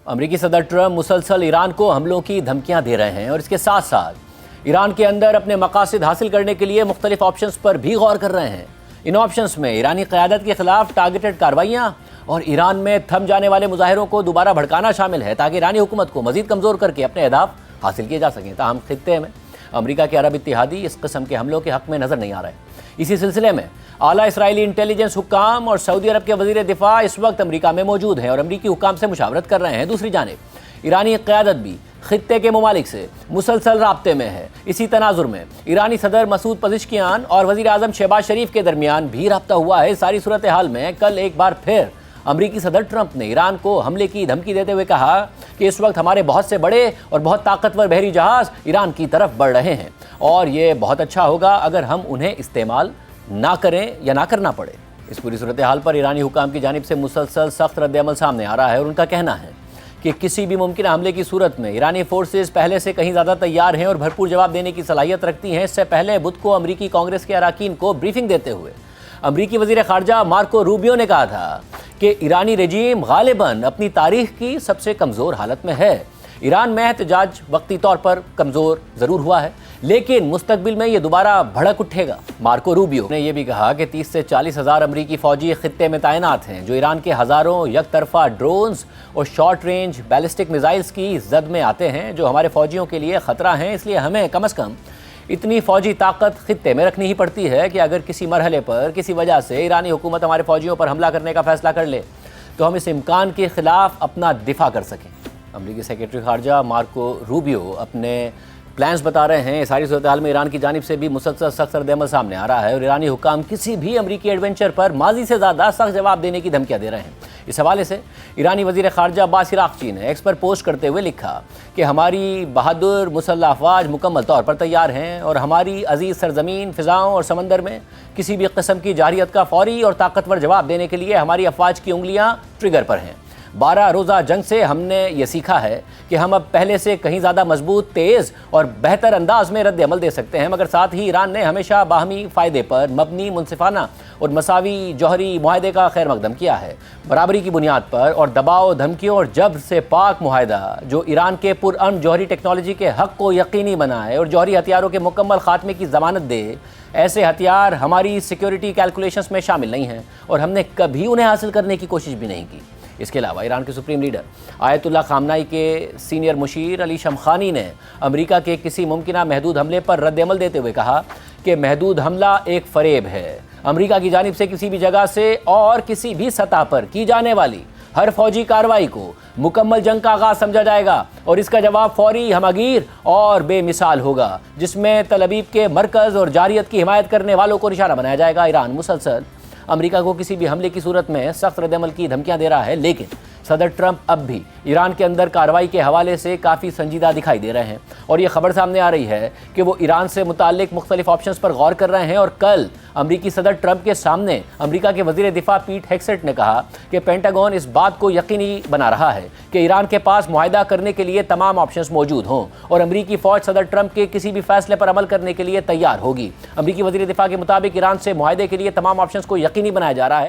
امریکی صدر ٹرمپ مسلسل ایران کو حملوں کی دھمکیاں دے رہے ہیں اور اس کے ساتھ ساتھ ایران کے اندر اپنے مقاصد حاصل کرنے کے لیے مختلف آپشنز پر بھی غور کر رہے ہیں۔ ان آپشنز میں ایرانی قیادت کے خلاف ٹارگیٹڈ کارروائیاں اور ایران میں تھم جانے والے مظاہروں کو دوبارہ بھڑکانا شامل ہے تاکہ ایرانی حکومت کو مزید کمزور کر کے اپنے اہداف حاصل کیے جا سکیں۔ تاہم خطے میں امریکہ کے عرب اتحادی اس قسم کے حملوں کے حق میں نظر نہیں آ رہے۔ اسی سلسلے میں اعلیٰ اسرائیلی انٹیلیجنس حکام اور سعودی عرب کے وزیر دفاع اس وقت امریکہ میں موجود ہیں اور امریکی حکام سے مشاورت کر رہے ہیں۔ دوسری جانب ایرانی قیادت بھی خطے کے ممالک سے مسلسل رابطے میں ہے۔ اسی تناظر میں ایرانی صدر مسعود پزشکیان اور وزیر اعظم شہباز شریف کے درمیان بھی رابطہ ہوا ہے۔ ساری صورتحال میں کل ایک بار پھر امریکی صدر ٹرمپ نے ایران کو حملے کی دھمکی دیتے ہوئے کہا کہ اس وقت ہمارے بہت سے بڑے اور بہت طاقتور بحری جہاز ایران کی طرف بڑھ رہے ہیں اور یہ بہت اچھا ہوگا اگر ہم انہیں استعمال نہ کریں یا نہ کرنا پڑے۔ اس پوری صورتحال پر ایرانی حکام کی جانب سے مسلسل سخت رد عمل سامنے آ رہا ہے اور ان کا کہنا ہے کہ کسی بھی ممکنہ حملے کی صورت میں ایرانی فورسز پہلے سے کہیں زیادہ تیار ہیں اور بھرپور جواب دینے کی صلاحیت رکھتی ہیں۔ اس سے پہلے بدھ کو امریکی کانگریس کے اراکین کو بریفنگ دیتے ہوئے امریکی وزیر خارجہ مارکو روبیو نے کہا تھا کہ ایرانی رجیم غالباً اپنی تاریخ کی سب سے کمزور حالت میں ہے۔ ایران میں احتجاج وقتی طور پر کمزور ضرور ہوا ہے لیکن مستقبل میں یہ دوبارہ بھڑک اٹھے گا۔ مارکو روبیو نے یہ بھی کہا کہ 30 سے 40 ہزار امریکی فوجی خطے میں تعینات ہیں جو ایران کے ہزاروں یک طرفہ ڈرونز اور شارٹ رینج بیلسٹک میزائلز کی زد میں آتے ہیں جو ہمارے فوجیوں کے لیے خطرہ ہیں۔ اس لیے ہمیں کم از کم اتنی فوجی طاقت خطے میں رکھنی ہی پڑتی ہے کہ اگر کسی مرحلے پر کسی وجہ سے ایرانی حکومت ہمارے فوجیوں پر حملہ کرنے کا فیصلہ کر لے تو ہم اس امکان کے خلاف اپنا دفاع کر سکیں۔ امریکی سیکرٹری خارجہ مارکو روبیو اپنے پلانز بتا رہے ہیں۔ ساری صورتحال میں ایران کی جانب سے بھی مسلسل سخت رد عمل سامنے آ رہا ہے اور ایرانی حکام کسی بھی امریکی ایڈونچر پر ماضی سے زیادہ سخت جواب دینے کی دھمکیاں دے رہے ہیں۔ اس حوالے سے ایرانی وزیر خارجہ عباس عراقچی نے ایکس پر پوسٹ کرتے ہوئے لکھا کہ ہماری بہادر مسلح افواج مکمل طور پر تیار ہیں اور ہماری عزیز سرزمین، فضاؤں اور سمندر میں کسی بھی قسم کی جارحیت کا فوری اور طاقتور جواب دینے کے لیے ہماری افواج کی انگلیاں ٹریگر پر ہیں۔ 12 روزہ جنگ سے ہم نے یہ سیکھا ہے کہ ہم اب پہلے سے کہیں زیادہ مضبوط، تیز اور بہتر انداز میں رد عمل دے سکتے ہیں، مگر ساتھ ہی ایران نے ہمیشہ باہمی فائدے پر مبنی، منصفانہ اور مساوی جوہری معاہدے کا خیر مقدم کیا ہے۔ برابری کی بنیاد پر اور دباؤ، دھمکیوں اور جبر سے پاک معاہدہ جو ایران کے پرامن جوہری ٹیکنالوجی کے حق کو یقینی بنائے اور جوہری ہتھیاروں کے مکمل خاتمے کی ضمانت دے، ایسے ہتھیار ہماری سیکیورٹی کیلکولیشنز میں شامل نہیں ہیں اور ہم نے کبھی انہیں حاصل کرنے کی کوشش بھی نہیں کی۔ اس کے علاوہ ایران کے سپریم لیڈر آیت اللہ خامنائی کے سینئر مشیر علی شمخانی نے امریکہ کے کسی ممکنہ محدود حملے پر رد عمل دیتے ہوئے کہا کہ محدود حملہ ایک فریب ہے۔ امریکہ کی جانب سے کسی بھی جگہ سے اور کسی بھی سطح پر کی جانے والی ہر فوجی کارروائی کو مکمل جنگ کا آغاز سمجھا جائے گا اور اس کا جواب فوری، ہمگیر اور بے مثال ہوگا جس میں تل ابیب کے مرکز اور جارحیت کی حمایت کرنے والوں کو نشانہ بنایا جائے گا۔ ایران مسلسل امریکہ کو کسی بھی حملے کی صورت میں سخت رد عمل کی دھمکیاں دے رہا ہے لیکن صدر ٹرمپ اب بھی ایران کے اندر کارروائی کے حوالے سے کافی سنجیدہ دکھائی دے رہے ہیں اور یہ خبر سامنے آ رہی ہے کہ وہ ایران سے متعلق مختلف آپشنز پر غور کر رہے ہیں۔ اور کل امریکی صدر ٹرمپ کے سامنے امریکہ کے وزیر دفاع پیٹ ہیگسیٹ نے کہا کہ پینٹاگون اس بات کو یقینی بنا رہا ہے کہ ایران کے پاس معاہدہ کرنے کے لیے تمام آپشنز موجود ہوں اور امریکی فوج صدر ٹرمپ کے کسی بھی فیصلے پر عمل کرنے کے لیے تیار ہوگی۔ امریکی وزیر دفاع کے مطابق ایران سے معاہدے کے لیے تمام آپشنز کو یقینی بنایا جا رہا ہے۔